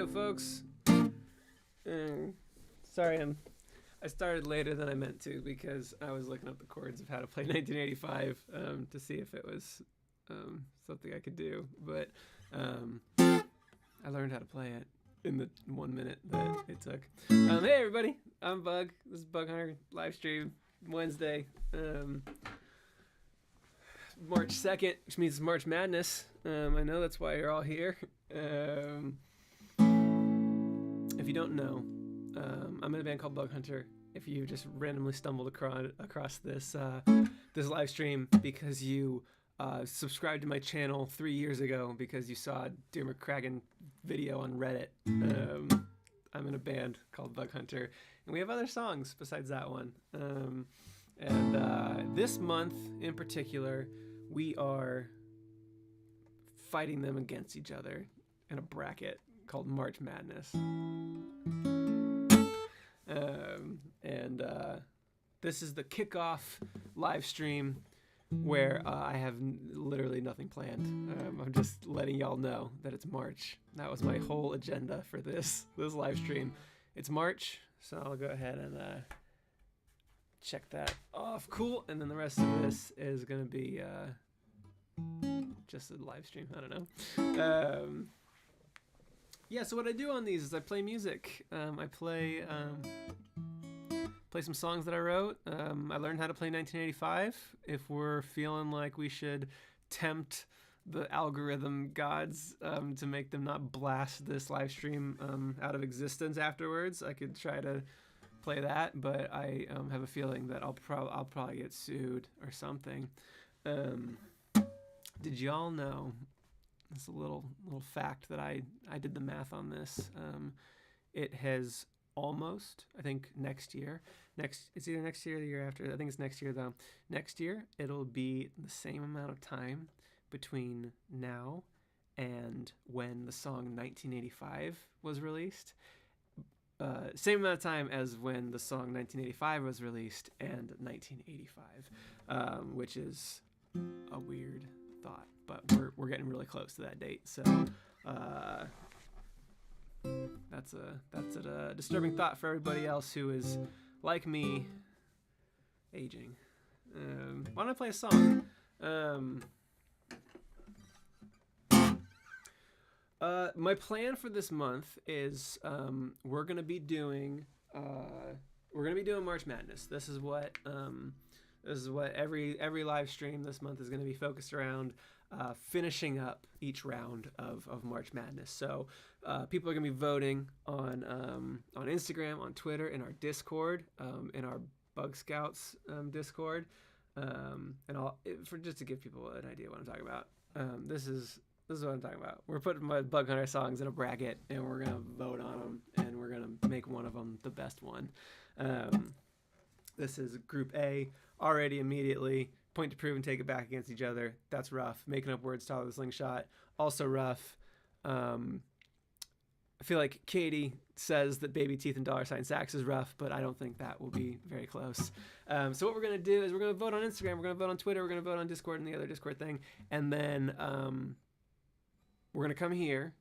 Heyo, folks. Sorry, I started later than I meant to because I was looking up the chords of how to play 1985 to see if it was something I could do. But I learned how to play it in the 1 minute that it took. Hey, everybody. I'm Bug. This is Bug Hunter live stream Wednesday, March 2nd, which means it's March Madness. I know that's why you're all here. If you don't know, I'm in a band called Bug Hunter. If you just randomly stumbled across this this live stream because you subscribed to my channel 3 years ago because you saw a Dear McCracken video on Reddit, I'm in a band called Bug Hunter, and we have other songs besides that one. And this month in particular, we are fighting them against each other in a bracket called March Madness. This is the Kickoff live stream where I have literally nothing planned. I'm just letting y'all know that it's March. That was my whole agenda for this live stream. It's March, so I'll go ahead and check that off. Cool. And then the rest of this is going to be just a live stream. I don't know. Yeah, so what I do on these is I play music. I play some songs that I wrote. I learned how to play 1985. If we're feeling like we should tempt the algorithm gods to make them not blast this live stream out of existence afterwards, I could try to play that, but I have a feeling that I'll probably get sued or something. Did y'all know? It's a little fact that I did the math on this. It has almost, I think next year. It's either next year or the year after. I think it's next year though. Next year it'll be the same amount of time between now and when the song 1985 was released. Same amount of time as when the song 1985 was released and 1985, which is a weird thought, but we're getting really close to that date. So that's a disturbing thought for everybody else who is like me, aging. Why don't I play a song? My plan for this month is we're gonna be doing March Madness. This is what every live stream this month is going to be focused around, finishing up each round of March Madness. So people are going to be voting on Instagram, on Twitter, in our Discord, in our Bug Scouts Discord, and for just to give people an idea what I'm talking about. This is what I'm talking about. We're putting my Bug Hunter songs in a bracket, and we're going to vote on them, and we're going to make one of them the best one. This is Group A. Already immediately, point to prove and take it back against each other. That's rough. Making up words, Tyler the Slingshot, also rough. I feel like Katie says that Baby Teeth and $ Sax is rough, but I don't think that will be very close. So what we're going to do is we're going to vote on Instagram, we're going to vote on Twitter, we're going to vote on Discord and the other Discord thing, and then we're going to come here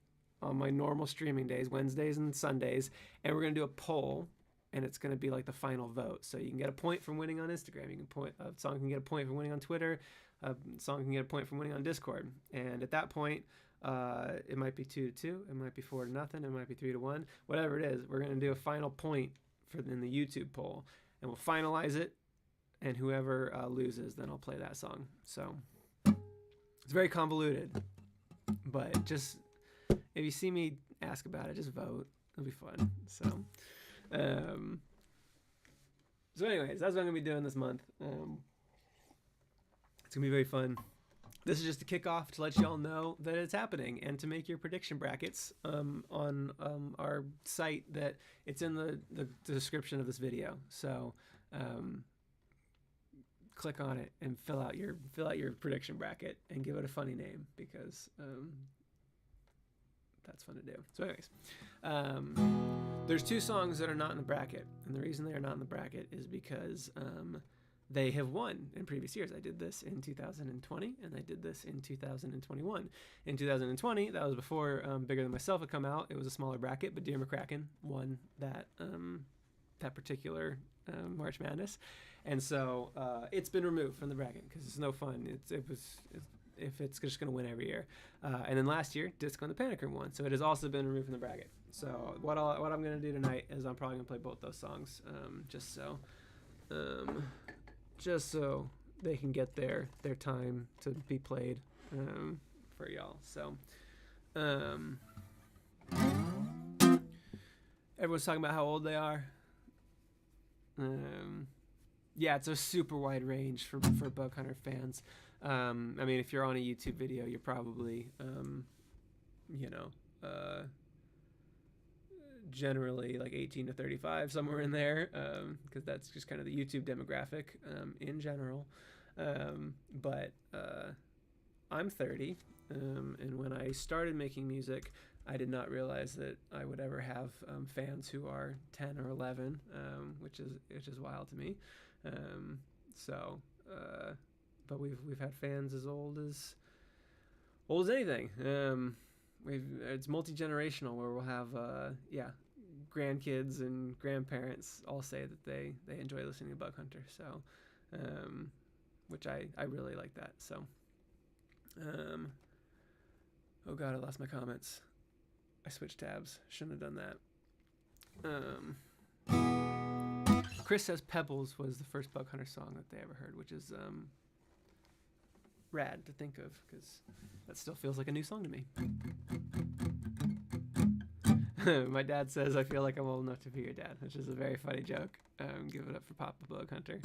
on my normal streaming days, Wednesdays and Sundays, and we're going to do a poll. And it's going to be like the final vote. So you can get a point from winning on Instagram. A song can get a point from winning on Twitter. A song can get a point from winning on Discord. And at that point, it might be 2-2. It might be 4-0. It might be 3-1. Whatever it is, we're going to do a final point in the YouTube poll. And we'll finalize it. And whoever loses, then I'll play that song. So it's very convoluted. But just, if you see me ask about it, just vote. It'll be fun. So anyways, that's what I'm going to be doing this month. It's going to be very fun. This is just a kickoff to let y'all know that it's happening and to make your prediction brackets on our site that it's in the description of this video. So click on it and fill out your prediction bracket and give it a funny name because that's fun to do. So anyways, there's two songs that are not in the bracket, and the reason they are not in the bracket is because they have won in previous years. I did this in 2020, and I did this in 2021. In 2020, that was before Bigger Than Myself had come out. It was a smaller bracket, but Dear McCracken won that particular March Madness. And so it's been removed from the bracket because it's no fun. If it's just going to win every year. And then last year, Disco and the Panic Room won. So it has also been removed from the bracket. So what I'm going to do tonight is I'm probably going to play both those songs just so they can get their time to be played for y'all. So everyone's talking about how old they are. Yeah, it's a super wide range for Bug Hunter fans. I mean, if you're on a YouTube video, you're probably, generally like 18 to 35, somewhere in there, because that's just kind of the YouTube demographic in general. But I'm 30, and when I started making music, I did not realize that I would ever have fans who are 10 or 11, which is wild to me. But we've had fans as old as anything. It's multi-generational, where we'll have grandkids and grandparents all say that they enjoy listening to Bug Hunter. So, which I really like that. So, oh God, I lost my comments. I switched tabs. Shouldn't have done that. Chris says Pebbles was the first Bug Hunter song that they ever heard, which is rad to think of, because that still feels like a new song to me. My dad says I feel like I'm old enough to be your dad, which is a very funny joke. Give it up for Papa Bug Hunter.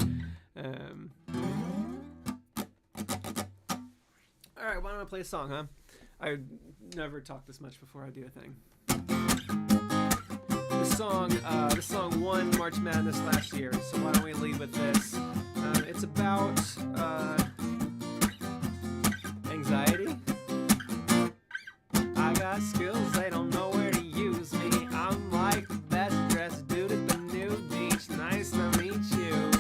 All right, why don't I play a song, huh? I never talked this much before I do a thing. This song won March Madness last year, so why don't we lead with this? It's about anxiety. I got skills, they don't know where to use me. I'm like the best dressed dude at the new beach. Nice to meet you.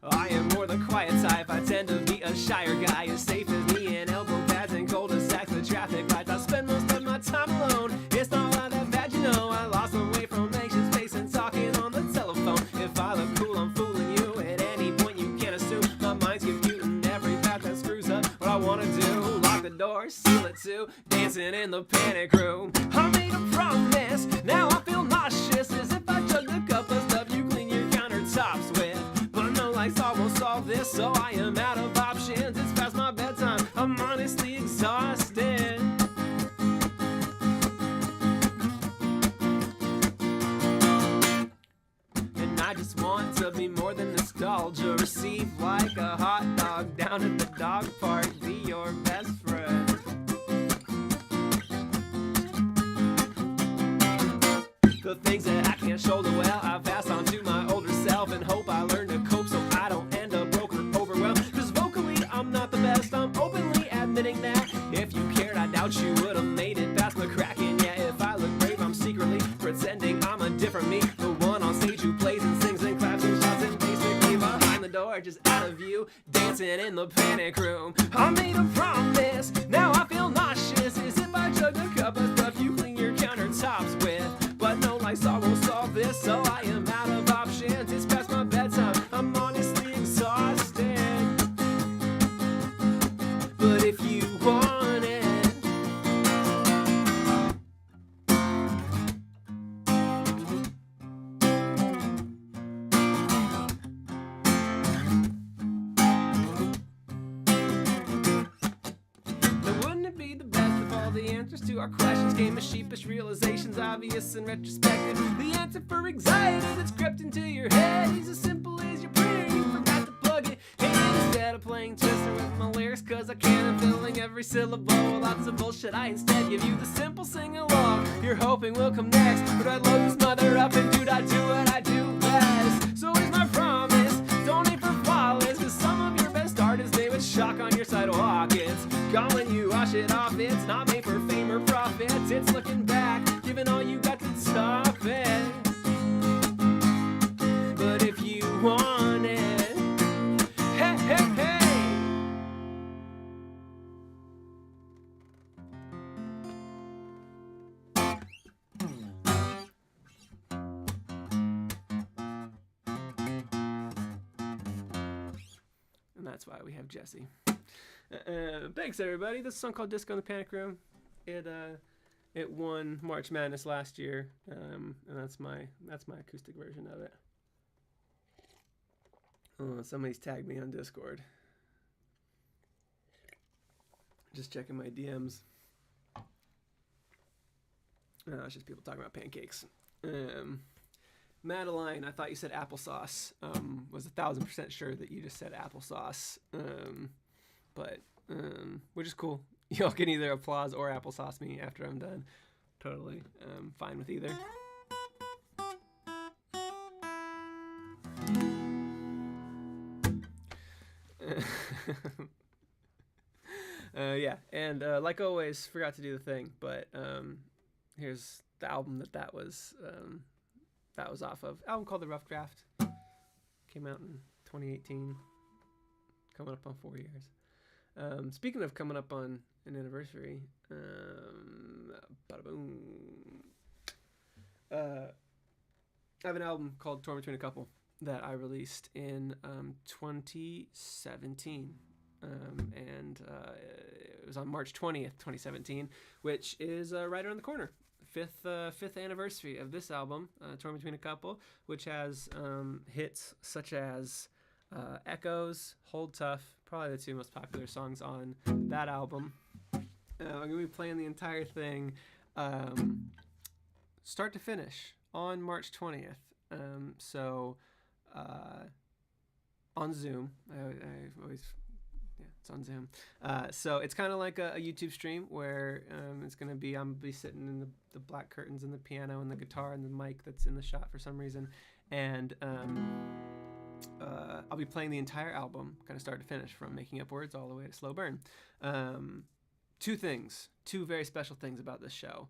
I am more the quiet type. I tend to be a shyer guy, as safe as me in elbow pads and cul-de-sacs with traffic lights. I spend most of my time alone. It's not all that bad, you know. I lost the way from anxious pace and talking on the telephone. If I look cool, I'm fooling you. At any point, you can't assume my mind's computing every path that screws up what I want to do. Lock the door, seal it too. Dancing in the panic room. I made a promise. Now I feel nauseous, as if I chugged a cup of stuff you clean your countertops with. But no Lysol will solve this, so I am out of options. It's past my bedtime. I'm honestly exhausted. And I just want to be more than nostalgia. Receive like a hot dog down at the dog park. Be your best friend. The things that I can't shoulder well, I pass on to my older self and hope I learn to cope so I don't end up broke or overwhelmed. Cause vocally I'm not the best, I'm openly admitting that. If you cared, I doubt you would have made it past McCracken. Yeah, if I look brave, I'm secretly pretending I'm a different me. The one on stage who plays and sings and claps and shouts and basically behind the door, just out of view, dancing in the panic room. I made a promise, now I feel nauseous, as if I chugged a cup of stuff you clean your countertops with. But no Lysol will solve this, so I am out of options. It's past my bedtime, I'm honestly exhausted. But if you want it, now wouldn't it be the best if all the answers to our questions came as sheepish realizations, obvious and retrospective? The answer for anxiety that's crept into your head is as simple as your prayer. You forgot to plug it in instead of playing Twister with my lyrics, cause I can't filling every syllable. Lots of bullshit, I instead give you the simple sing-along you're hoping will come next. But I'd load this mother up and dude, I do what I do best. So here's my promise, don't aim for flawless, cause some of your best art is made with chalk on your sidewalk. It's gone when you wash it off, it's not made for fame or profit. It's looking back, giving all you got to top it. That's why we have Jesse. Thanks everybody. This is a song called Disco in the Panic Room. It won March Madness last year, and that's my acoustic version of it. Oh, somebody's tagged me on Discord. Just checking my DMs. It's just people talking about pancakes. Madeline, I thought you said applesauce. Was 1,000% sure that you just said applesauce. But which is cool. Y'all can either applause or applesauce me after I'm done. Totally fine with either. Yeah, and like always, forgot to do the thing, but here's the album that was off of. Album called The Rough Draft. Came out in 2018. Coming up on 4 years. Speaking of coming up on an anniversary, bada boom. I have an album called Torn Between a Couple that I released in 2017. And it was on March 20th, 2017, which is right around the corner. Fifth anniversary of this album, Torn Between a Couple, which has hits such as Echoes, Hold Tough, probably the two most popular songs on that album. I'm going to be playing the entire thing start to finish on March 20th. So on Zoom, I always... Yeah, it's on Zoom. So it's kind of like a YouTube stream where I'm going to be sitting in the black curtains and the piano and the guitar and the mic that's in the shot for some reason. And I'll be playing the entire album, kind of start to finish, from Making Up Words all the way to Slow Burn. Two very special things about this show.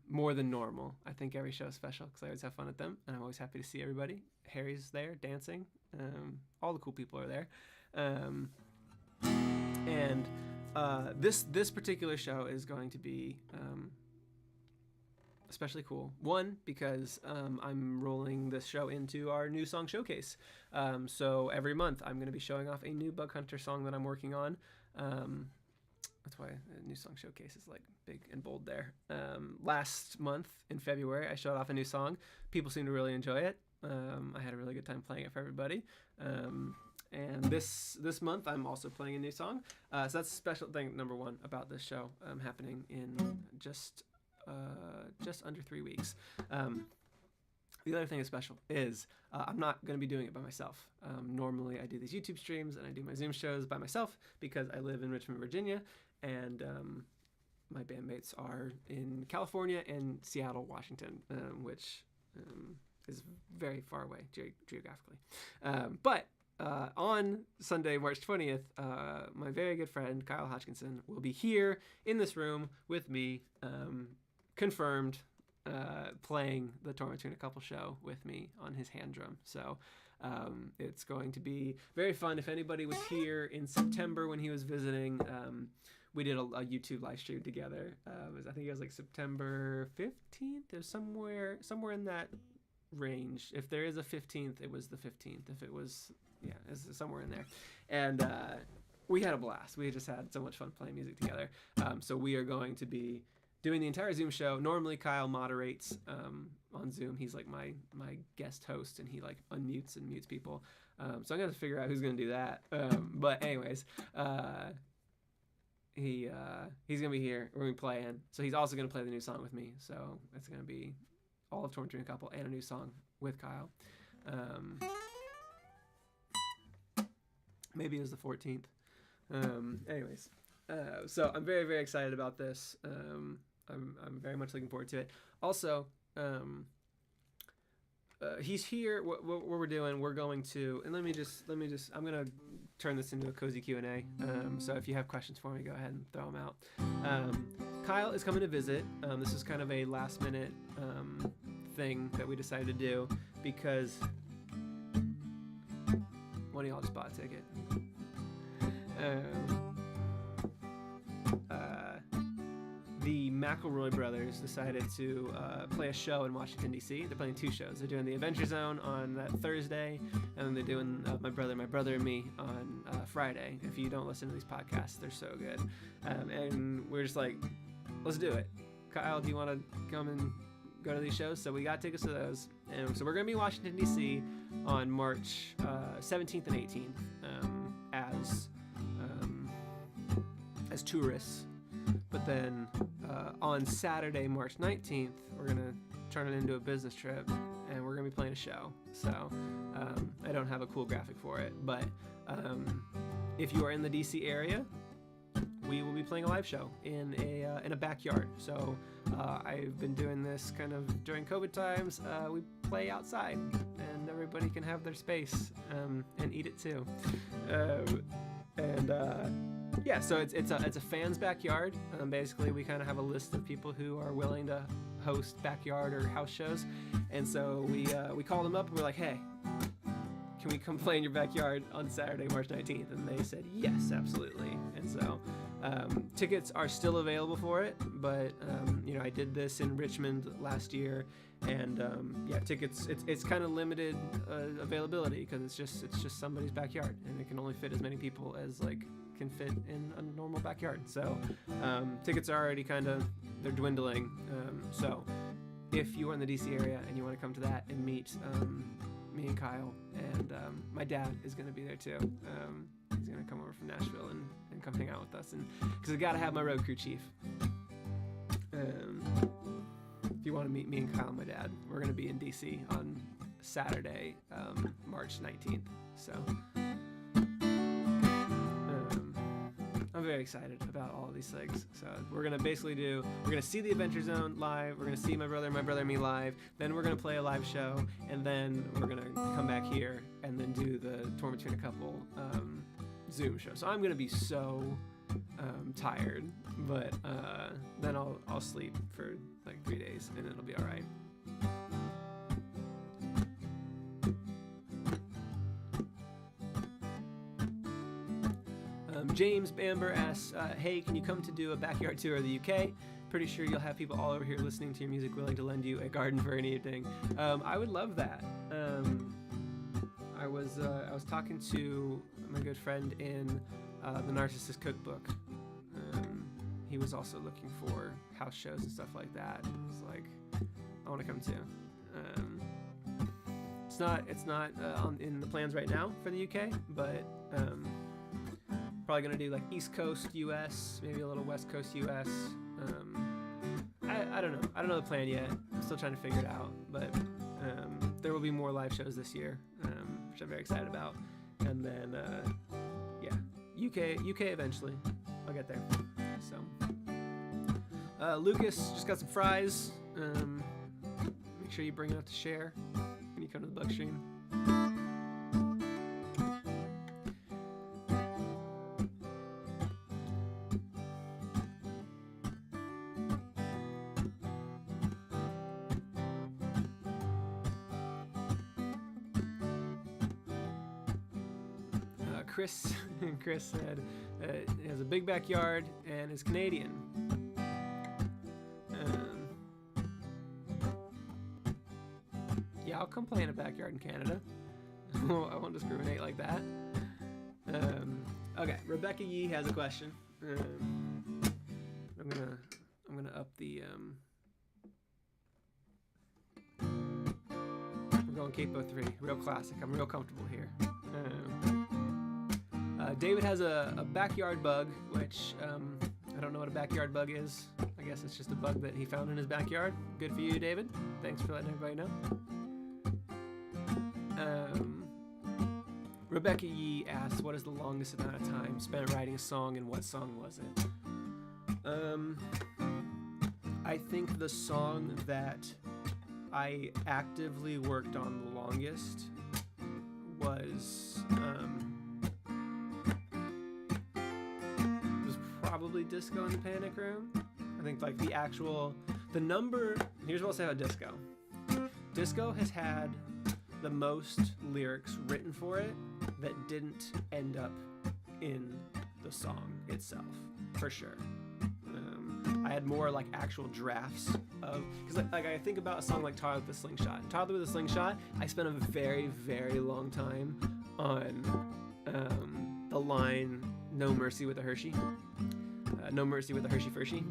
More than normal. I think every show is special because I always have fun at them, and I'm always happy to see everybody. Harry's there dancing. All the cool people are there. And this particular show is going to be especially cool. One, because I'm rolling this show into our new song showcase. So every month I'm going to be showing off a new Bug Hunter song that I'm working on. That's why the new song showcase is like big and bold there. Last month in February I showed off a new song. People seem to really enjoy it. I had a really good time playing it for everybody. And this month, I'm also playing a new song. So that's a special thing, number one, about this show happening in just under 3 weeks. The other thing that's special is I'm not going to be doing it by myself. Normally, I do these YouTube streams and I do my Zoom shows by myself because I live in Richmond, Virginia, and my bandmates are in California and Seattle, Washington, which is very far away geographically. But on Sunday, March 20th, my very good friend, Kyle Hodgkinson, will be here in this room with me, confirmed, playing the Torn Between a Couple show with me on his hand drum. So it's going to be very fun. If anybody was here in September when he was visiting, we did a YouTube live stream together. I think it was like September 15th or somewhere in that range. If there is a 15th, it was the 15th. If it was... Yeah, it's somewhere in there. And we had a blast. We just had so much fun playing music together. So we are going to be doing the entire Zoom show. Normally, Kyle moderates on Zoom. He's like my guest host, and he like unmutes and mutes people. So I'm going to figure out who's going to do that. But anyways, he's going to be here. We're going to be playing. So he's also going to play the new song with me. So it's going to be all of Torn Between a Couple and a new song with Kyle. Maybe it was the 14th. Anyways, so I'm very, very excited about this. I'm very much looking forward to it. Also, he's here. What we're doing, we're going to, and let me just, I'm gonna turn this into a cozy Q&A. So if you have questions for me, go ahead and throw them out. Kyle is coming to visit. This is kind of a last minute thing that we decided to do because one of y'all just bought a ticket. the McElroy brothers decided to play a show in Washington, D.C. They're playing 2 shows. They're doing the Adventure Zone on that Thursday, and then they're doing My Brother and Me on Friday. If you don't listen to these podcasts, they're so good. And we're just like, let's do it. Kyle, do you want to come and go to these shows? So we got tickets to those. And so we're going to be in Washington, D.C. on March 17th and 18th as tourists. But then on Saturday, March 19th, we're going to turn it into a business trip, and we're going to be playing a show. So I don't have a cool graphic for it, but if you are in the DC area, we will be playing a live show in a backyard. So I've been doing this kind of during COVID times. We play outside, and everybody can have their space and eat it too. Yeah, so it's a fan's backyard. Basically, we kind of have a list of people who are willing to host backyard or house shows, and so we call them up and we're like, hey, can we come play in your backyard on Saturday, March 19th? And they said yes, absolutely. And so tickets are still available for it, but I did this in Richmond last year, and tickets it's kind of limited availability because it's just somebody's backyard, and it can only fit as many people as can fit in a normal backyard. So tickets are already they're dwindling. So if you are in the DC area and you want to come to that and meet me and Kyle, and my dad is going to be there too. He's going to come over from Nashville and come hang out with us, and because I got to have my road crew chief. If you want to meet me and Kyle and my dad, we're going to be in DC on Saturday, March 19th. So I'm very excited about all of these things. So we're going to see the Adventure Zone live, we're going to see My Brother and Me live, then we're going to play a live show, and then we're going to come back here and then do the Torn Between a Couple Zoom show. So I'm going to be so tired, but then I'll sleep for 3 days and it'll be all right. James Bamber asks, hey, can you come to do a backyard tour of the UK? Pretty sure you'll have people all over here listening to your music willing to lend you a garden for an evening. I would love that. I was talking to my good friend in the Narcissist Cookbook. He was also looking for house shows and stuff like that. I was like, I want to come too. It's not in the plans right now for the UK, but probably gonna do East Coast US, maybe a little West Coast US. I don't know. I don't know the plan yet. I'm still trying to figure it out. But there will be more live shows this year, which I'm very excited about. And then UK eventually. I'll get there. So Lucas just got some fries. Make sure you bring enough to share when you come to the Bug Stream. Chris said he has a big backyard and is Canadian. Yeah, I'll come play in a backyard in Canada. I won't discriminate like that. Okay, Rebecca Yee has a question. I'm gonna up the. We're going Capo 3, real classic. I'm real comfortable here. David has a backyard bug, which I don't know what a backyard bug is. I guess it's just a bug that he found in his backyard. Good for you, David. Thanks for letting everybody know. Rebecca Yee asks, what is the longest amount of time spent writing a song, and what song was it? I think the song that I actively worked on the longest was probably Disco in the Panic Room. I think the number, here's what I'll say about Disco. Disco has had the most lyrics written for it that didn't end up in the song itself, for sure. I had more like actual drafts of, because like I think about a song like Toddler with a Slingshot. Toddler with a Slingshot, I spent a very, very long time on the line "No Mercy with a Hershey," "No Mercy with a Hershey Fershey,"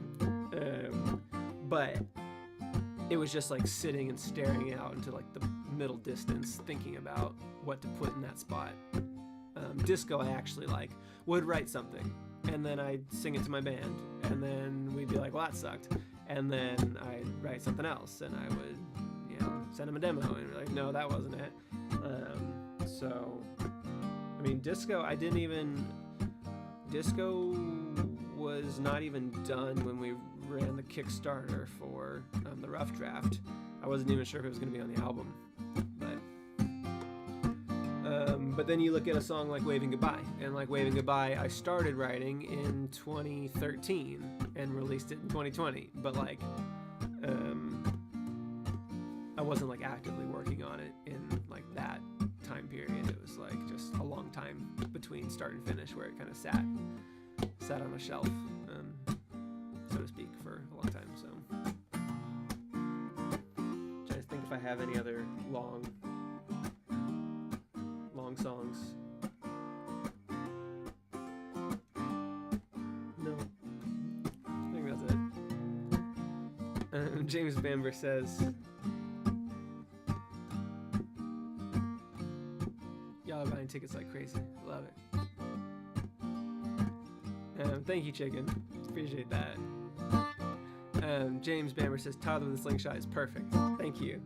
but it was just like sitting and staring out into like the middle distance, thinking about what to put in that spot. Disco, I actually like would write something, and then I'd sing it to my band, and then we'd be like, well, that sucked, and then I'd write something else, and I would, send them a demo, and be like, no, that wasn't it. So, I mean, Disco was not even done when we ran the Kickstarter for the rough draft. I wasn't even sure if it was going to be on the album, but then you look at a song like Waving Goodbye, and like Waving Goodbye, I started writing in 2013 and released it in 2020, but like I wasn't like actively working on it in like that time period. It was like just a long time between start and finish where it kind of sat on a shelf, so to speak, for a long time. So I'm trying to think if I have any other long songs. No, I think that's it. James Bamber says, y'all are buying tickets like crazy. Love it. Thank you, Chicken. Appreciate that. James Bamber says, Toddler with a Slingshot is perfect. Thank you.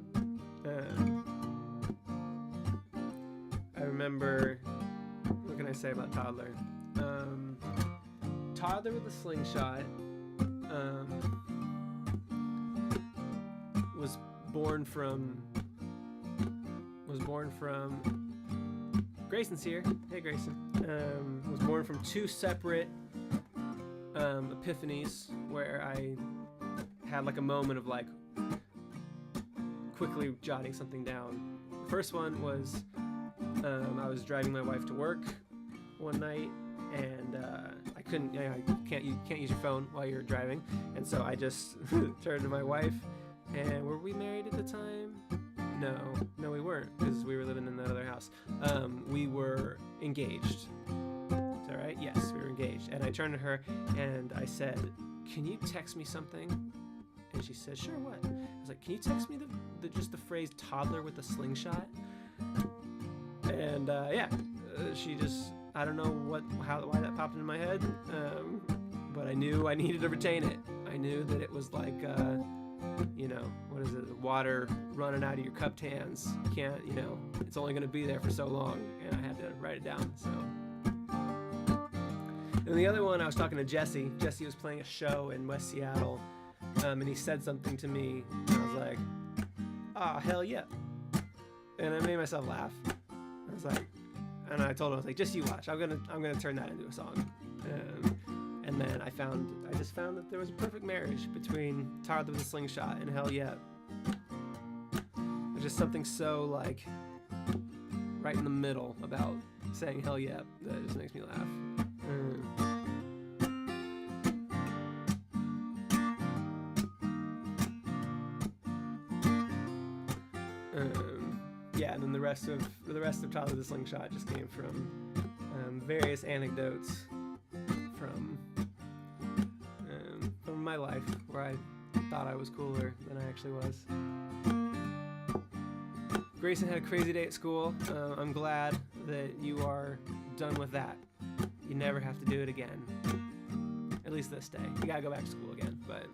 I remember, what can I say about Toddler? Toddler with a Slingshot was born from Grayson's here. Hey, Grayson. Was born from two separate epiphanies where I had like a moment of like quickly jotting something down. The first one was I was driving my wife to work one night, and I couldn't. You can't use your phone while you're driving, and so I just turned to my wife. And were we married at the time? No, we weren't, because we were living in that other house. We were engaged. Is that right? Yes, we were engaged. And I turned to her and I said, "Can you text me something?" And she said, "Sure, what?" I was like, "Can you text me just the phrase toddler with a slingshot?" And she just, I don't know why that popped into my head, but I knew I needed to retain it. I knew that it was like, what is it? Water running out of your cupped hands. You can't, it's only going to be there for so long, and I had to write it down. So, and the other one, I was talking to Jesse. Jesse was playing a show in West Seattle, and he said something to me, and I was like, "Oh, hell yeah!" And I made myself laugh. I was like, and I told him, I was like, "Just you watch. I'm gonna turn that into a song." And then I just found that there was a perfect marriage between Toddler with a Slingshot and Hell Yeah. There's just something so like right in the middle about saying Hell Yeah that just makes me laugh. And then the rest of Toddler with a Slingshot just came from various anecdotes from my life where I thought I was cooler than I actually was. Grayson had a crazy day at school. I'm glad that you are done with that. You never have to do it again. At least this day. You gotta go back to school again, but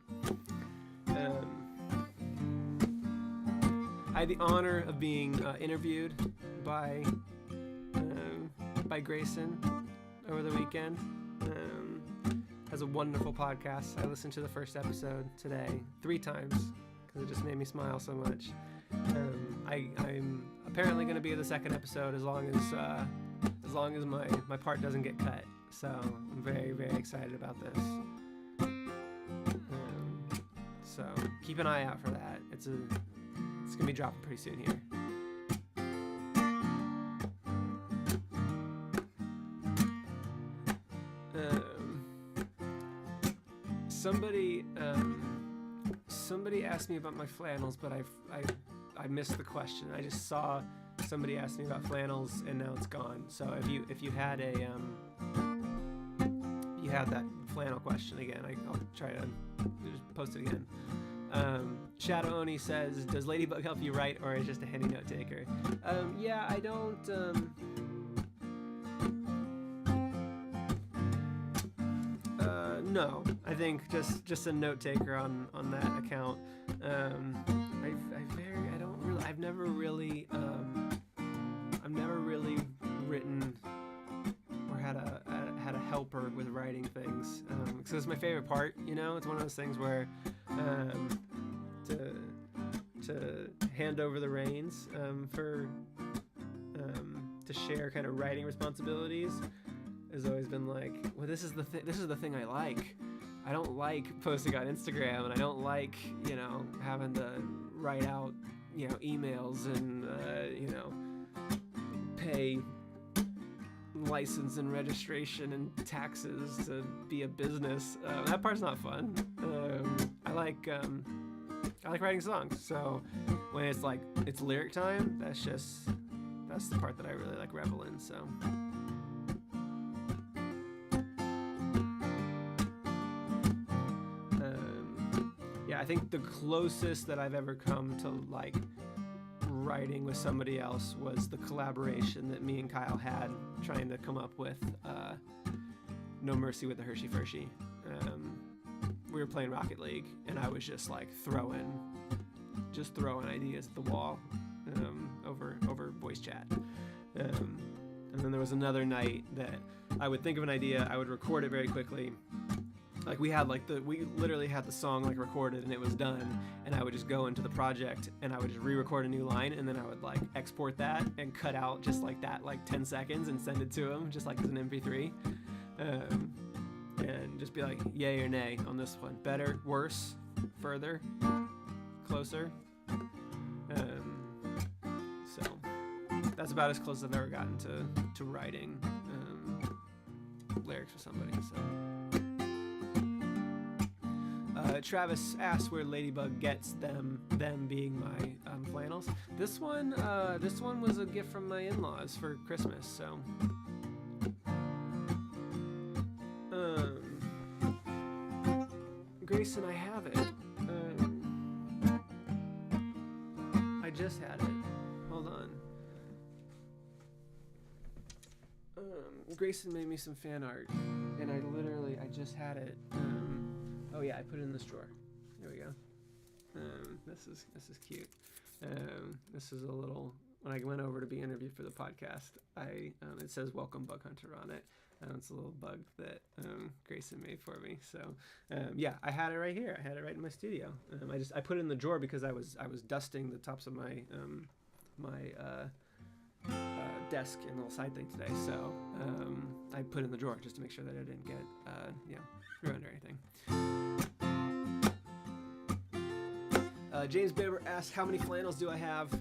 I had the honor of being interviewed by Grayson over the weekend. Has a wonderful podcast. I listened to the first episode today 3 times because it just made me smile so much. I'm apparently going to be in the second episode as long as my part doesn't get cut. So I'm very, very excited about this. So keep an eye out for that. It's gonna be dropping pretty soon here. Somebody asked me about my flannels, but I missed the question. I just saw somebody ask me about flannels, and now it's gone. So if you had that flannel question again, I'll try to just post it again. Shadow Oni says, does Ladybug help you write, or is just a handy note taker? Yeah, I don't. No, I think just a note taker on that account. I've never really written or had a helper with writing things, because it's my favorite part. It's one of those things where to hand over the reins to share kind of writing responsibilities has always been like, well, this is the thing I like. I don't like posting on Instagram, and I don't like having to write out emails and pay license and registration and taxes to be a business. That part's not fun. I like writing songs. So when it's lyric time, that's the part that I really like revel in. So. I think the closest that I've ever come to writing with somebody else was the collaboration that me and Kyle had trying to come up with No Mercy with the Hershey Fershey. We were playing Rocket League, and I was just throwing ideas at the wall over voice chat. And then there was another night that I would think of an idea, I would record it very quickly. We literally had the song recorded, and it was done, and I would just go into the project and I would just re-record a new line, and then I would export that and cut out just that 10 seconds and send it to him just as an MP3, and just be yay or nay on this one, better, worse, further, closer. So that's about as close as I've ever gotten to writing lyrics for somebody. So. Travis asks where Ladybug gets them being my flannels. This one was a gift from my in-laws for Christmas. So, Grayson, I have it. I just had it. Hold on. Grayson made me some fan art, and I just had it. Oh yeah, I put it in this drawer. There we go. This is cute. This is a little. When I went over to be interviewed for the podcast, it says "Welcome Bug Hunter" on it. It's a little bug that Grayson made for me. So yeah, I had it right here. I had it right in my studio. I put it in the drawer because I was dusting the tops of my desk and little side thing today. So I put it in the drawer just to make sure that it didn't get ruined or anything. James Baber asked, how many flannels do I have?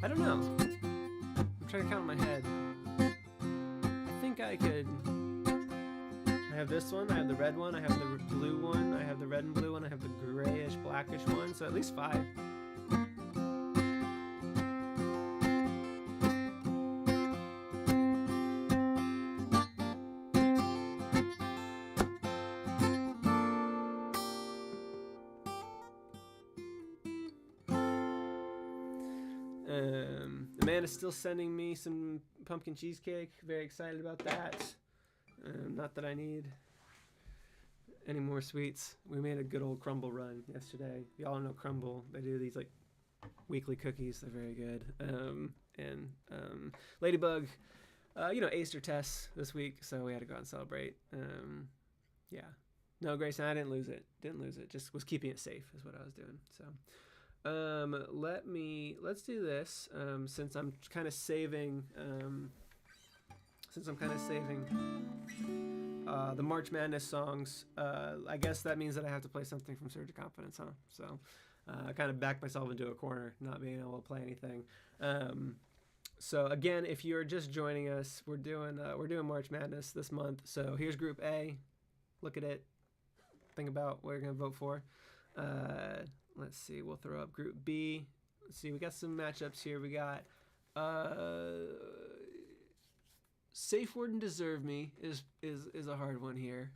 I don't know. I'm trying to count in my head. I think I could. I have this one, I have the red one, I have the blue one, I have the red and blue one, I have the grayish, blackish one, so at least 5. Amanda's still sending me some pumpkin cheesecake. Very excited about that. Not that I need any more sweets. We made a good old crumble run yesterday. Y'all know crumble. They do these weekly cookies. They're very good. And Ladybug, aced her tests this week, so we had to go out and celebrate. Yeah. No, Grayson, I didn't lose it. Just was keeping it safe is what I was doing. So. Let's do this, since I'm kind of saving, the March Madness songs. I guess that means that I have to play something from Surge of Confidence, huh? So, I kind of backed myself into a corner, not being able to play anything. So again, if you're just joining us, we're doing March Madness this month. So here's Group A. Look at it. Think about what you're gonna vote for. Let's see. We'll throw up Group B. Let's see. We got some matchups here. We got Safe Word and Deserve Me is a hard one here.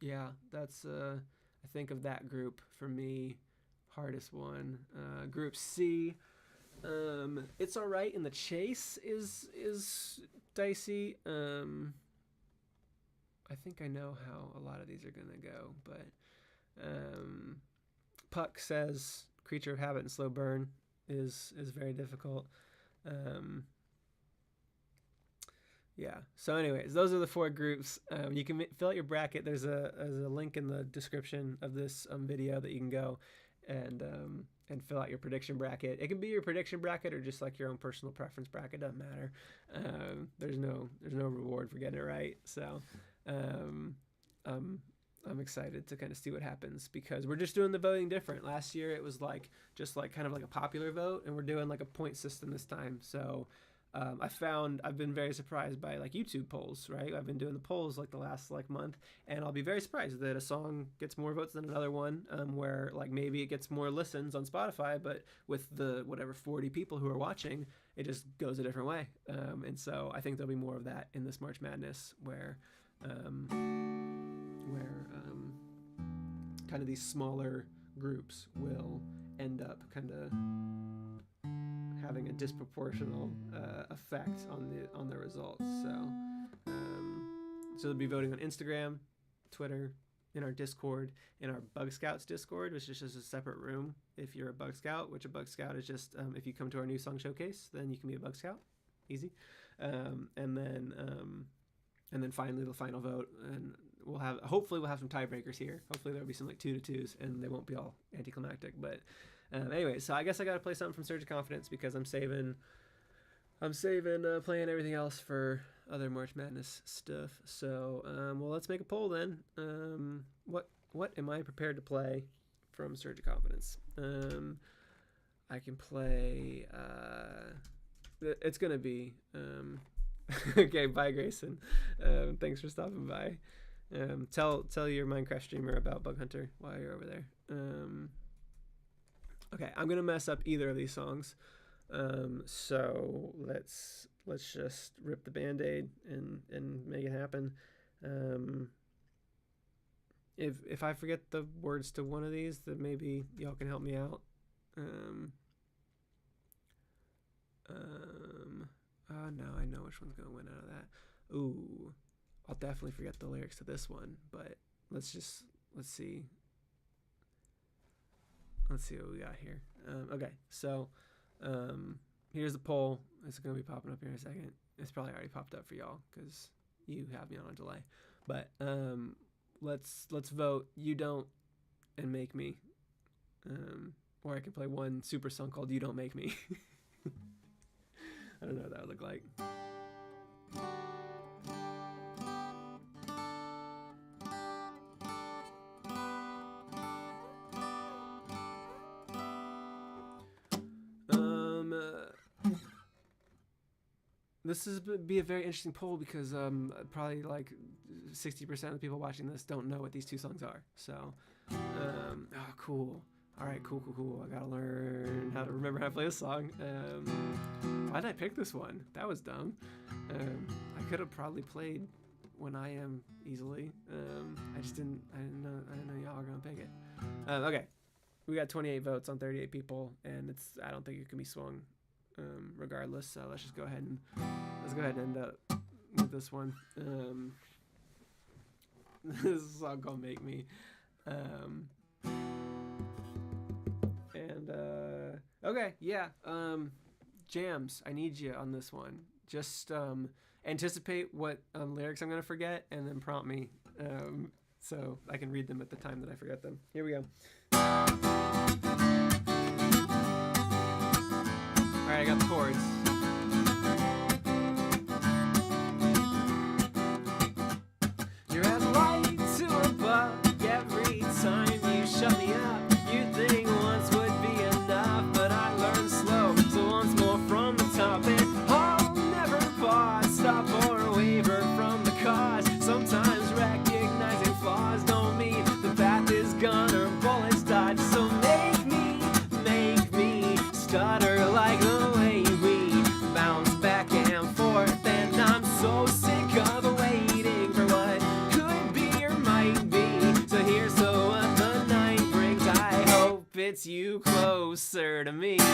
Yeah, that's I think of that group for me, hardest one. Group C. It's Alright in the Chase is dicey. I think I know how a lot of these are gonna go, but Puck says Creature of Habit and Slow Burn is very difficult. Yeah. So anyways, those are the 4 groups. You can fill out your bracket. There's a link in the description of this video that you can go and fill out your prediction bracket. It can be your prediction bracket or just like your own personal preference bracket. Doesn't matter. There's no reward for getting it right. So I'm excited to kind of see what happens because we're just doing the voting different. Last year it was just kind of like a popular vote, and we're doing like a point system this time. So I've been very surprised by like YouTube polls, right? I've been doing the polls like the last month, and I'll be very surprised that a song gets more votes than another one, where like maybe it gets more listens on Spotify, but with the 40 people who are watching, it just goes a different way. And so I think there'll be more of that in this March Madness where kind of these smaller groups will end up kind of having a disproportional effect on the results. So they'll be voting on Instagram, Twitter, in our Discord, in our Bug Scouts Discord, which is just a separate room if you're a Bug Scout, which a Bug Scout is just if you come to our new song showcase, then you can be a Bug Scout. Easy. And then finally the final vote, and hopefully we'll have some tiebreakers here. Hopefully there'll be some like 2-2s, and they won't be all anticlimactic. But anyway, so I guess I got to play something from Surge of Confidence because I'm saving playing everything else for other March Madness stuff. So well, let's make a poll then. What am I prepared to play from Surge of Confidence? I can play. It's gonna be. Okay, bye Grayson. Thanks for stopping by. Tell your Minecraft streamer about Bug Hunter while you're over there. Okay, I'm gonna mess up either of these songs. So let's just rip the Band-Aid and make it happen. If I forget the words to one of these, then maybe y'all can help me out. Oh no, I know which one's gonna win out of that. Ooh, I'll definitely forget the lyrics to this one, but let's see what we got here. Okay, so here's the poll. It's gonna be popping up here in a second. It's probably already popped up for y'all because you have me on a delay. But let's vote You Don't and Make Me. Or I can play one super song called You Don't Make Me. I don't know what that would look like. This is be a very interesting poll because probably like 60% of the people watching this don't know what these two songs are. So, cool. All right, cool. I gotta learn how to remember how to play this song. Why did I pick this one? That was dumb. I could have probably played When I Am easily. I didn't know y'all were gonna pick it. Okay, we got 28 votes on 38 people, and I don't think it can be swung regardless. So let's go ahead and end up with this one. This is a song called Make Me. Okay, yeah. Jams, I need you on this one. Just anticipate what lyrics I'm gonna forget, and then prompt me so I can read them at the time that I forget them. Here we go. All right, I got the chords. You're as light to a bug every time you shut me up. You think it's you closer to me. So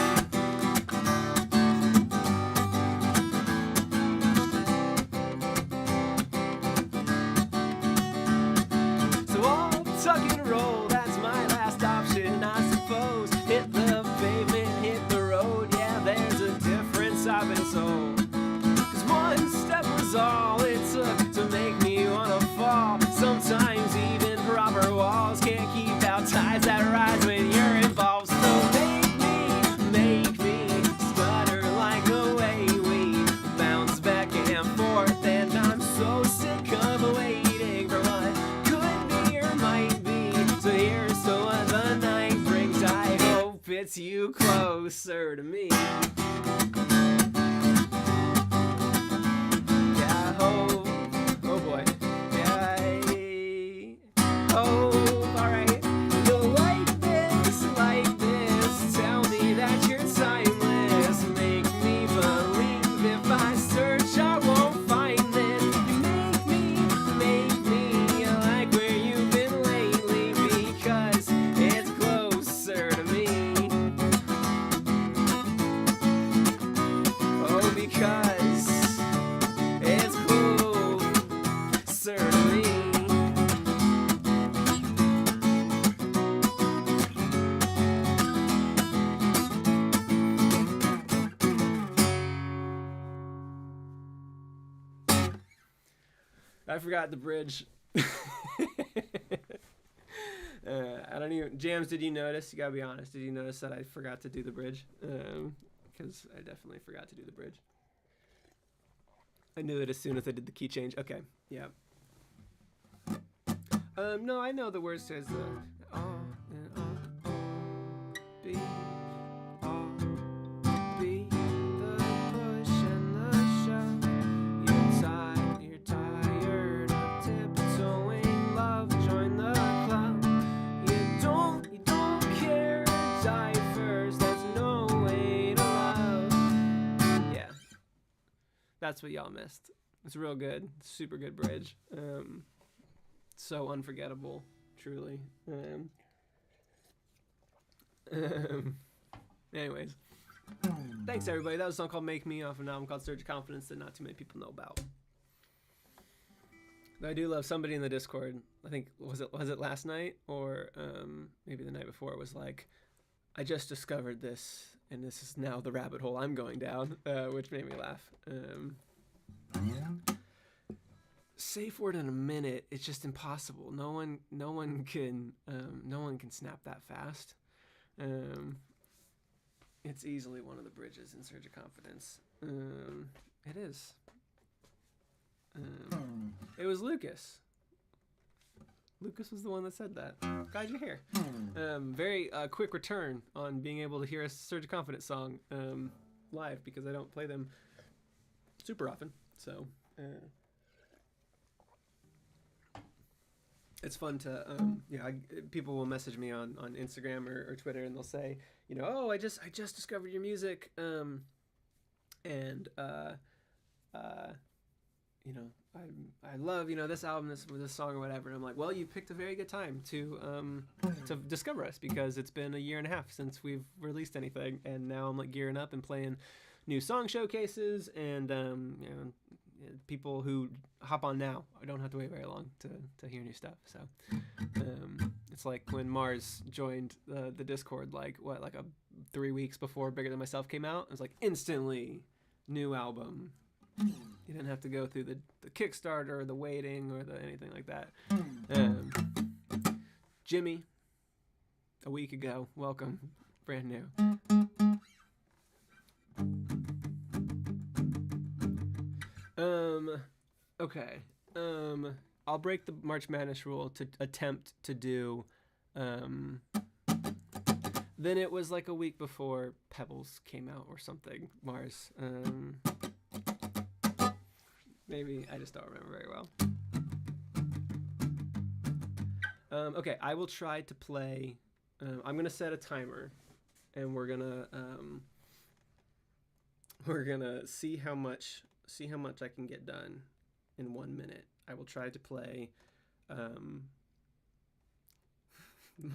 I'll tuck and roll, that's my last option, I suppose. Hit the pavement, hit the road, yeah, there's a difference I've been told. 'Cause one step was all it took to make me wanna fall. Sometimes even proper walls can't keep out tides that rise when you're involved. So make me stutter like the way we bounce back and forth. And I'm so sick of waiting for what could be or might be. So here's to what the night brings. I hope it's you closer to me. I forgot the bridge. I don't even... Jams, did you notice? You gotta be honest. Did you notice that I forgot to do the bridge? Because I definitely forgot to do the bridge. I knew it as soon as I did the key change. Okay, yeah. No, I know the word says B, B, the push and the shove. You're tired of tiptoeing, love, join the club. You don't care, die first, there's no way to love. Yeah, that's what y'all missed. It's real good, super good bridge. So unforgettable, truly. Anyways, thanks everybody. That was a song called "Make Me" off an album called "Surge of Confidence" that not too many people know about. Though I do love somebody in the Discord. I think was it last night or maybe the night before. It was like, I just discovered this, and this is now the rabbit hole I'm going down, which made me laugh. Safe word in a minute. It's just impossible. No one can snap that fast. It's easily one of the bridges in Surge of Confidence. It is. It was Lucas. Lucas was the one that said that. Glad you're here. Very quick return on being able to hear a Surge of Confidence song live, because I don't play them super often. So it's fun to people will message me on Instagram or Twitter, and they'll say, oh, I just discovered your music, I love this album, this song or whatever. And I'm like, well, you picked a very good time to discover us, because it's been a year and a half since we've released anything, and now I'm like gearing up and playing new song showcases, and people who hop on now, I don't have to wait very long to hear new stuff. So it's like when Mars joined the Discord, like 3 weeks before Bigger Than Myself came out. It was like instantly new album. You didn't have to go through the Kickstarter or the waiting or anything like that. Jimmy, a week ago, welcome, brand new. Okay. I'll break the March Madness rule to attempt to do. Then it was like a week before Pebbles came out or something. Mars. Maybe I just don't remember very well. Okay, I will try to play. I'm gonna set a timer, and we're gonna see how much I can get done in 1 minute. I will try to play.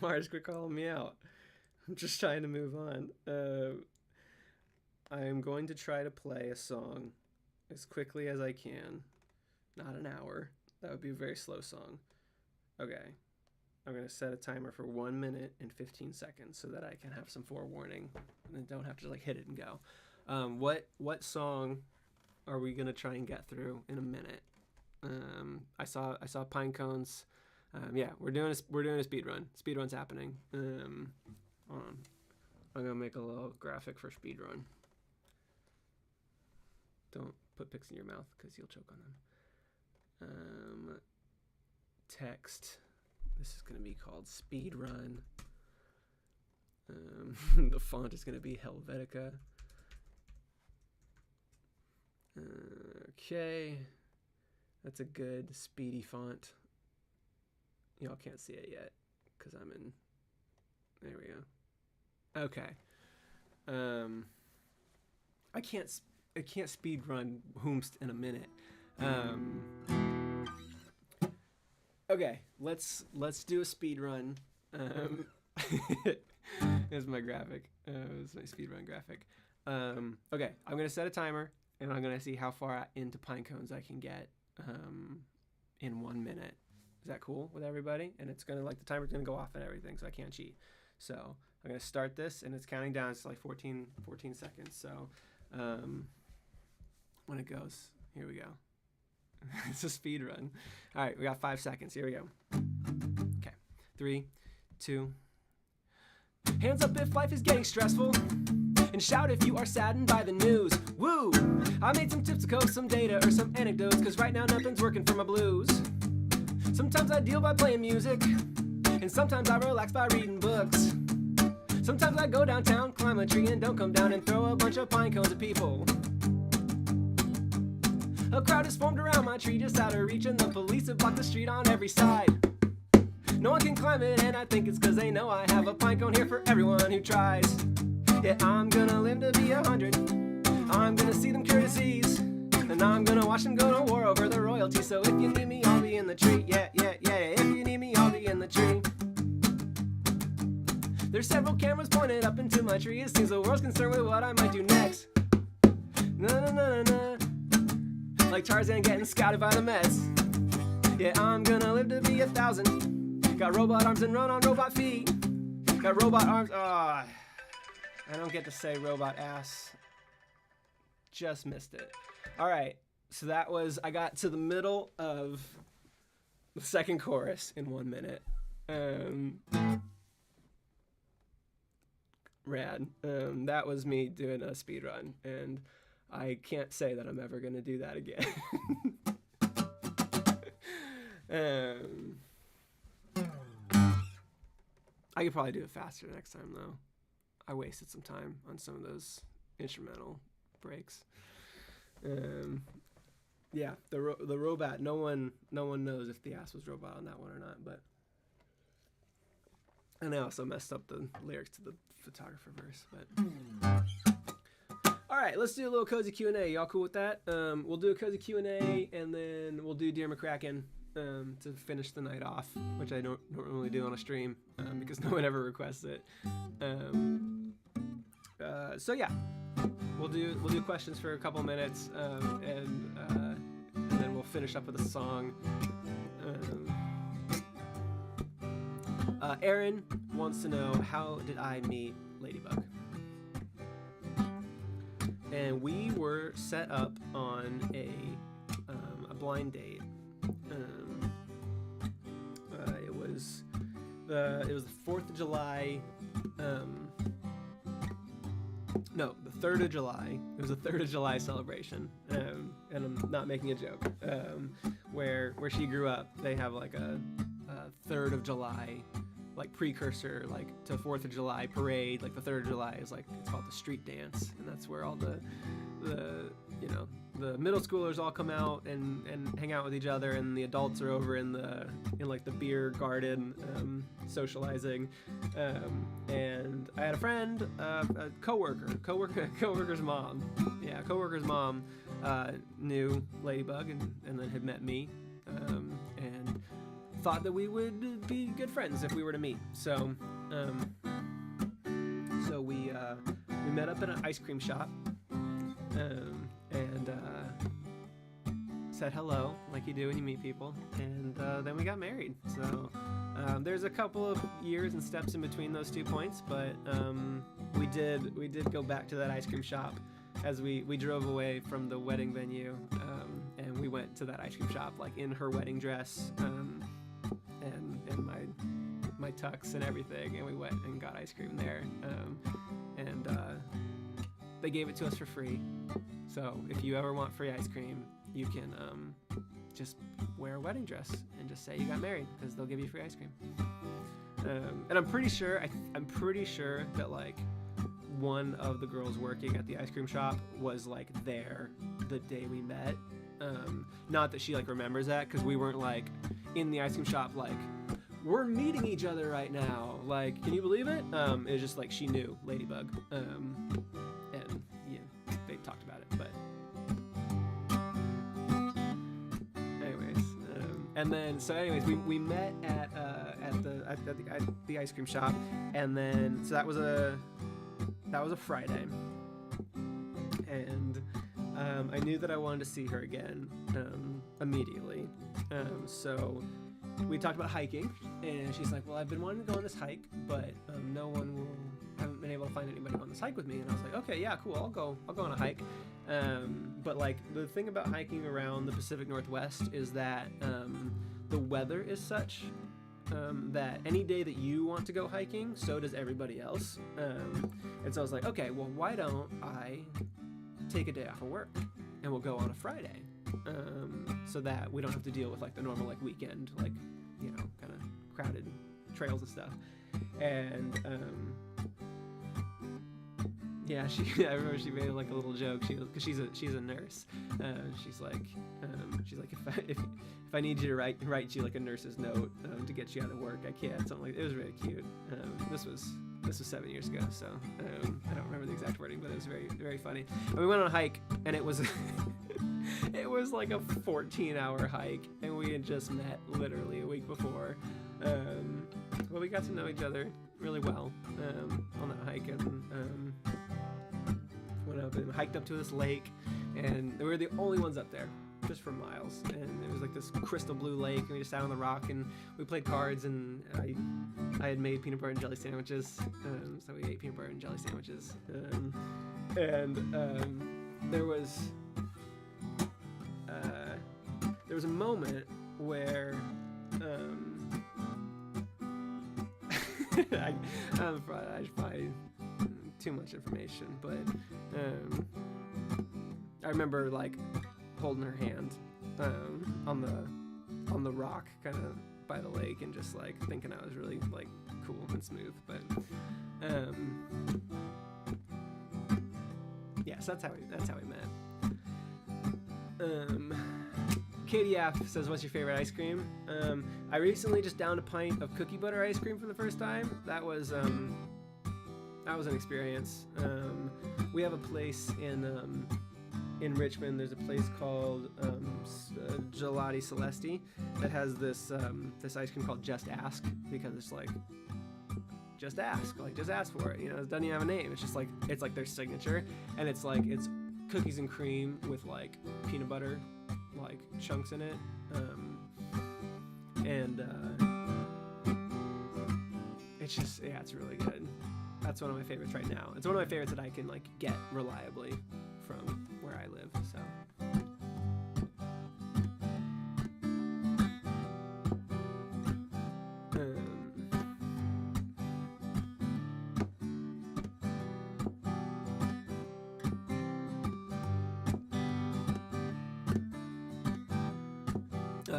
Mars, quit calling me out. I'm just trying to move on. I am going to try to play a song as quickly as I can. Not an hour. That would be a very slow song. Okay. I'm going to set a timer for 1 minute and 15 seconds so that I can have some forewarning and don't have to like hit it and go. What song are we going to try and get through in a minute? I saw Pine Cones. Yeah, we're doing a speed run. Speed run's happening. Hold on. I'm gonna make a little graphic for speed run. Don't put picks in your mouth because you'll choke on them. Text. This is gonna be called speed run. The font is gonna be Helvetica. Okay, that's a good speedy font. Y'all can't see it yet because I'm in. There we go. Okay. I can't speed run Whomst in a minute. Okay, let's do a speed run. Here's my graphic. It's my speed run graphic. Okay, I'm gonna set a timer and I'm gonna see how far into Pine Cones I can get in 1 minute. Is that cool with everybody? And it's gonna, like, the timer's gonna go off and everything, so I can't cheat. So I'm gonna start this, and it's counting down. It's like 14 seconds. So when it goes, here we go. It's a speed run. All right, we got 5 seconds. Here we go. Okay, 3, 2. Hands up if life is getting stressful, and shout if you are saddened by the news. Woo! I made some tips to cope, some data, or some anecdotes, cause right now nothing's working for my blues. Sometimes I deal by playing music, and sometimes I relax by reading books. Sometimes I go downtown, climb a tree, and don't come down and throw a bunch of pine cones at people. A crowd is formed around my tree just out of reach, and the police have blocked the street on every side. No one can climb it, and I think it's cause they know I have a pine cone here for everyone who tries. Yeah, I'm gonna live to be 100. I'm gonna see them cure disease, and I'm gonna watch them go to war over the royalty. So if you need me, I'll be in the tree. Yeah. If you need me, I'll be in the tree. There's several cameras pointed up into my tree. It seems the world's concerned with what I might do next. Na. Like Tarzan getting scouted by the Mets. Yeah, I'm gonna live to be 1,000. Got robot arms and run on robot feet. Got robot arms. I don't get to say robot ass. Just missed it. All right, so that was, I got to the middle of the second chorus in 1 minute. Rad. That was me doing a speed run, and I can't say that I'm ever gonna do that again. I could probably do it faster next time though. I wasted some time on some of those instrumental breaks. Yeah, the robot. No one knows if the ass was robot on that one or not. But and I also messed up the lyrics to the photographer verse. But all right, let's do a little cozy Q&A. Y'all cool with that? We'll do a cozy Q&A and then we'll do Dear McCracken to finish the night off, which I don't normally do on a stream because no one ever requests it. So yeah. We'll do questions for a couple minutes, and then we'll finish up with a song. Aaron wants to know, how did I meet Ladybug? And we were set up on a blind date. It was the 4th of July. No, the 3rd of July. It was a 3rd of July celebration, and I'm not making a joke. Where she grew up, they have like a 3rd of July, like precursor, like to 4th of July parade. Like the 3rd of July is like, it's called the street dance, and that's where all the middle schoolers all come out and hang out with each other, and the adults are over in like the beer garden socializing. And I had a friend, a coworker's mom. Yeah, coworker's mom knew Ladybug and then had met me, and thought that we would be good friends if we were to meet. So So we met up at an ice cream shop, and said hello like you do when you meet people, and then we got married. So there's a couple of years and steps in between those 2 points, but we did go back to that ice cream shop as we drove away from the wedding venue, and we went to that ice cream shop like in her wedding dress, and my tux and everything, and we went and got ice cream there, and they gave it to us for free. So if you ever want free ice cream, you can just wear a wedding dress and just say you got married, because they'll give you free ice cream. And I'm pretty sure that like one of the girls working at the ice cream shop was like there the day we met. Not that she like remembers that, because we weren't like in the ice cream shop like we're meeting each other right now. Like, can you believe it? It was just like she knew Ladybug, and yeah, they talked about it. But anyways, and then we met at the ice cream shop, and then so that was a Friday, and I knew that I wanted to see her again immediately. So we talked about hiking, and she's like, well, I've been wanting to go on this hike, but haven't been able to find anybody on this hike with me. And I was like, okay, yeah, cool, I'll go on a hike. But like the thing about hiking around the Pacific Northwest is that the weather is such that any day that you want to go hiking, so does everybody else. And so I was like, okay, well, why don't I take a day off of work and we'll go on a Friday, so that we don't have to deal with like the normal like weekend, like, you know, kind of crowded trails and stuff. And yeah, I remember she made like a little joke, because she's a nurse. She's like if I need you to write you like a nurse's note to get you out of work, I can. Something like, it was really cute. This was 7 years ago, so I don't remember the exact wording, but it was very, very funny. And we went on a hike, and it was it was like a 14-hour hike, and we had just met literally a week before. Well, we got to know each other really well on that hike, and went up and hiked up to this lake, and we were the only ones up there, just for miles. And it was like this crystal blue lake, and we just sat on the rock and we played cards, and I had made peanut butter and jelly sandwiches, so we ate peanut butter and jelly sandwiches, and there was a moment where I probably too much information, but I remember like holding her hand on the rock kind of by the lake, and just like thinking I was really like cool and smooth. But yeah, so that's how we met. Katie F says, what's your favorite ice cream? I recently just downed a pint of cookie butter ice cream for the first time. That was an experience. We have a place in Richmond. There's a place called Gelati Celesti that has this ice cream called Just Ask, because it's like, just ask for it. You know, it doesn't even have a name. It's just like, it's like their signature, and it's like, it's cookies and cream with like peanut butter like chunks in it, and it's just, yeah, it's really good. That's one of my favorites right now. It's one of my favorites that I can like get reliably from where I live. So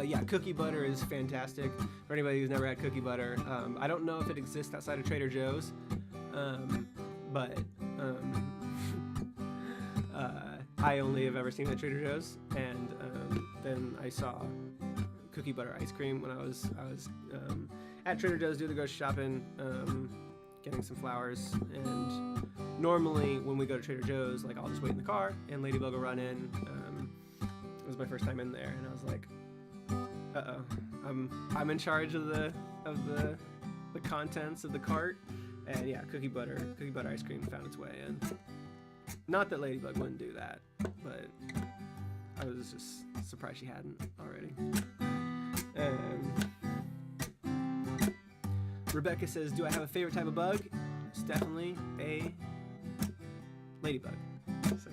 yeah, cookie butter is fantastic for anybody who's never had cookie butter. I don't know if it exists outside of Trader Joe's, but I only have ever seen it at Trader Joe's, and then I saw cookie butter ice cream when I was at Trader Joe's doing the grocery shopping, getting some flowers. And normally when we go to Trader Joe's, like, I'll just wait in the car and Ladybug will run in. It was my first time in there, and I was like, I'm in charge of the contents of the cart, And yeah, cookie butter ice cream found its way in. Not that Ladybug wouldn't do that, but I was just surprised she hadn't already. Rebecca says, do I have a favorite type of bug? It's definitely a ladybug. So,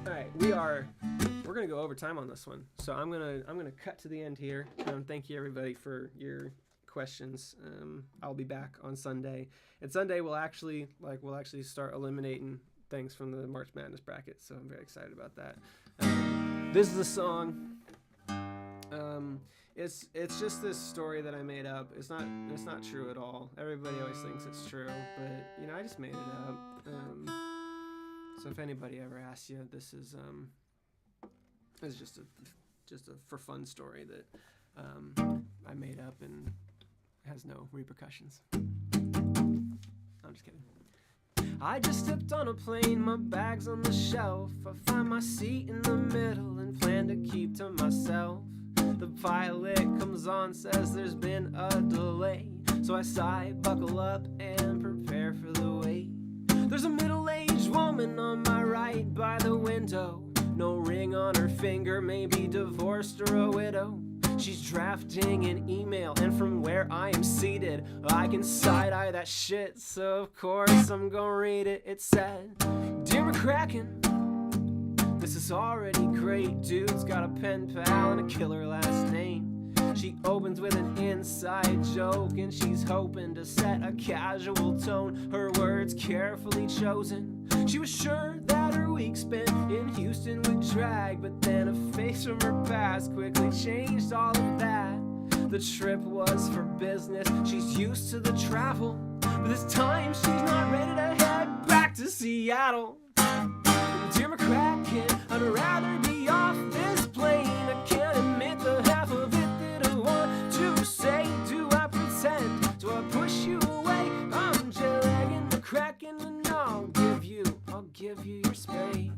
all right, we're gonna go over time on this one. So I'm gonna cut to the end here. Thank you everybody for your questions. I'll be back on Sunday, and Sunday we'll actually start eliminating things from the March Madness bracket. So I'm very excited about that. This is a song. It's just this story that I made up. It's not true at all. Everybody always thinks it's true, but I just made it up. So if anybody ever asks you, this is just a for fun story that I made up and has no repercussions. I'm just kidding. I just stepped on a plane, my bag's on the shelf. I find my seat in the middle and plan to keep to myself. The pilot comes on, says there's been a delay. So I sigh, buckle up, and prepare for the wait. There's a middle-aged woman on my right by the window. No ring on her finger, maybe divorced or a widow. She's drafting an email, and from where I am seated, I can side-eye that shit, so of course I'm gonna read it. It said, Dear McCracken, this is already great. Dude's got a pen pal and a killer last name. She opens with an inside joke, and she's hoping to set a casual tone. Her words carefully chosen. She was sure that her week spent in Houston would drag, but then a face from her past quickly changed all of that. The trip was for business, she's used to the travel, but this time she's not ready to head back to Seattle. Dear McCracken, I'd rather be off this plane. I can't admit the half of it that I want to say. Do I pretend? Do I push you away? I'm jet-lagging, McCracken, and I'll give you your space.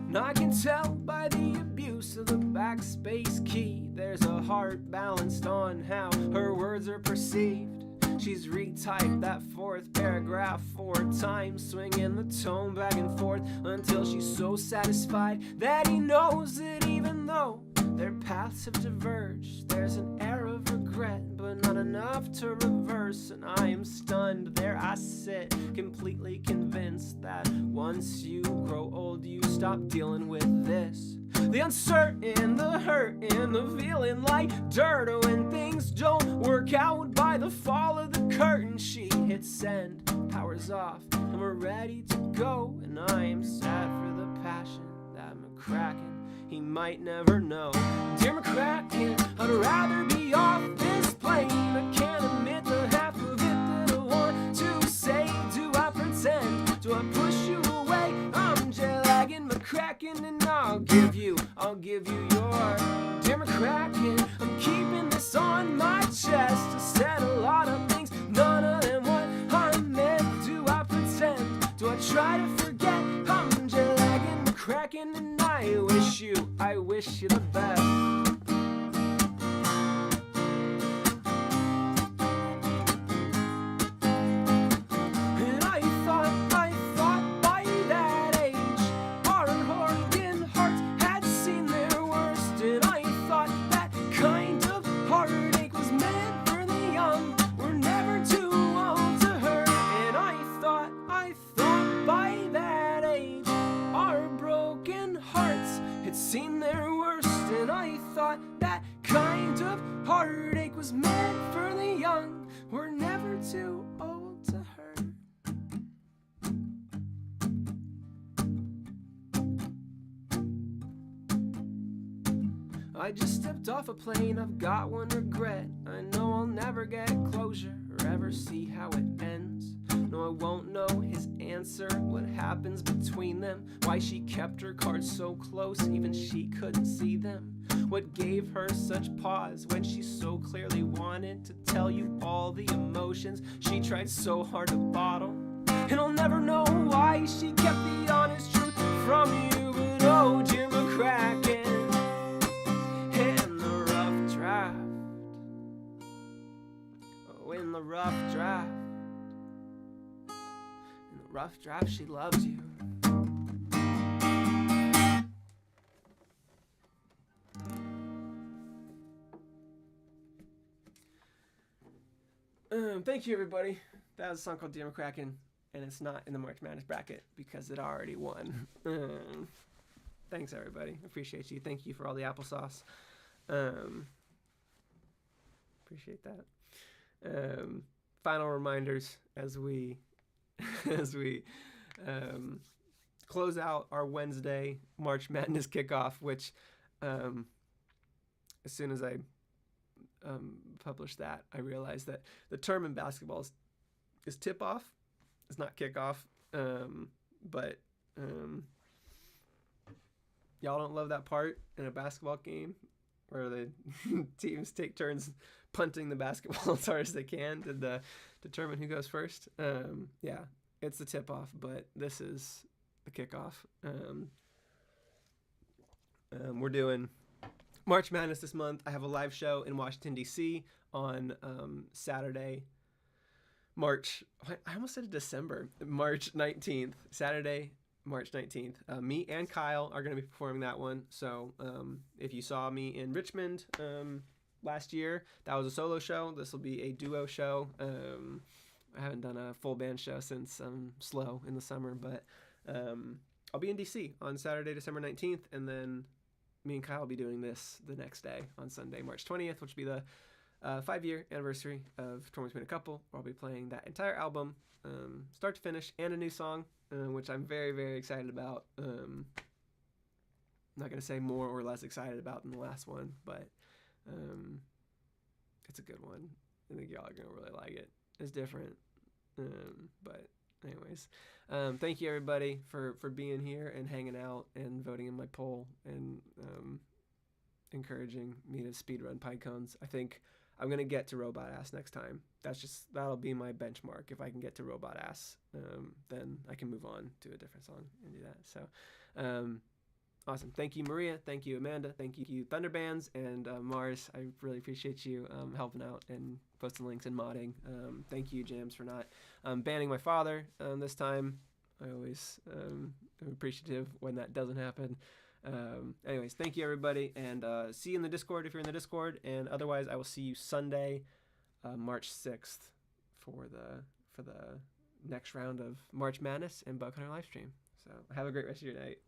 Now I can tell by the abuse of the backspace key, there's a heart balanced on how her words are perceived. She's retyped that fourth paragraph 4 times, swinging the tone back and forth until she's so satisfied that he knows that even though their paths have diverged, there's an air of regret, but not enough to reverse. And I am stunned, there I sit, completely convinced that once you grow old, you stop dealing with this. The uncertain, the hurting, the feeling like dirt when things don't work out. By the fall of the curtain, she hits send, powers off, and we're ready to go. And I am sad for the passion that McCracken, he might never know. Dear McCracken, I'd rather be off this plane. I can't admit the half of it that I want to say. Do I pretend? Do I push you away? I'm jet-lagging, McCracken, and I'll give you your. Dear McCracken, I'm keeping this on my chest. I said a lot of things, none of them what I meant. Do I pretend? Do I try to forget? I'm jet-lagging, McCracken, and I wish you the best. And I thought by that age, our Oregon hearts had seen their worst. And I thought that kind of heartache was meant for the young. We're never too old to hurt. And I thought by that age, our broken hearts had seen their worst. And I thought that kind of heartache was meant for the young. We're never too old to hurt. I just stepped off a plane, I've got one regret. I know I'll never get closure or ever see how it ends. No, I won't know his answer, what happens between them, why she kept her cards so close, even she couldn't see them. What gave her such pause when she so clearly wanted to tell you all the emotions she tried so hard to bottle. And I'll never know why she kept the honest truth from you. But oh, dear McCracken, Rough Draft, she loves you. Thank you, everybody. That was a song called Dear McCracken, and it's not in the March Madness bracket because it already won. Thanks, everybody. Appreciate you. Thank you for all the applesauce. Appreciate that. Final reminders as we close out our Wednesday March Madness kickoff, which as soon as I published that, I realized that the term in basketball is tip-off. It's not kickoff. But y'all don't love that part in a basketball game where the teams take turns punting the basketball as hard as they can to determine who goes first. Yeah, it's the tip-off, but this is the kickoff. We're doing March Madness this month. I have a live show in Washington, D.C. on Saturday, March 19th. Saturday, March 19th. Me and Kyle are going to be performing that one. So if you saw me in Richmond last year, that was a solo show. This will be a duo show. I haven't done a full band show since Slow in the summer, but I'll be in DC on Saturday, December 19th, and then me and Kyle will be doing this the next day on Sunday, March 20th, which will be the 5-year anniversary of Torn Between a Couple, where I'll be playing that entire album, start to finish, and a new song, which I'm very, very excited about. I'm not going to say more or less excited about than the last one, but it's a good one. I think y'all are going to really like it. It's different, but anyways, thank you everybody for being here and hanging out and voting in my poll and encouraging me to speedrun PyCones. I think I'm gonna get to Robot Ass next time. That'll be my benchmark. If I can get to Robot Ass, then I can move on to a different song and do that. So awesome. Thank you, Maria. Thank you, Amanda. Thank you, Thunderbands and Mars. I really appreciate you helping out and posting links and modding. Thank you, Jams, for not banning my father this time. I always am appreciative when that doesn't happen. Anyways, thank you, everybody, and see you in the Discord if you're in the Discord. And otherwise, I will see you Sunday, March 6th, for the next round of March Madness and Bug Hunter livestream. So have a great rest of your night.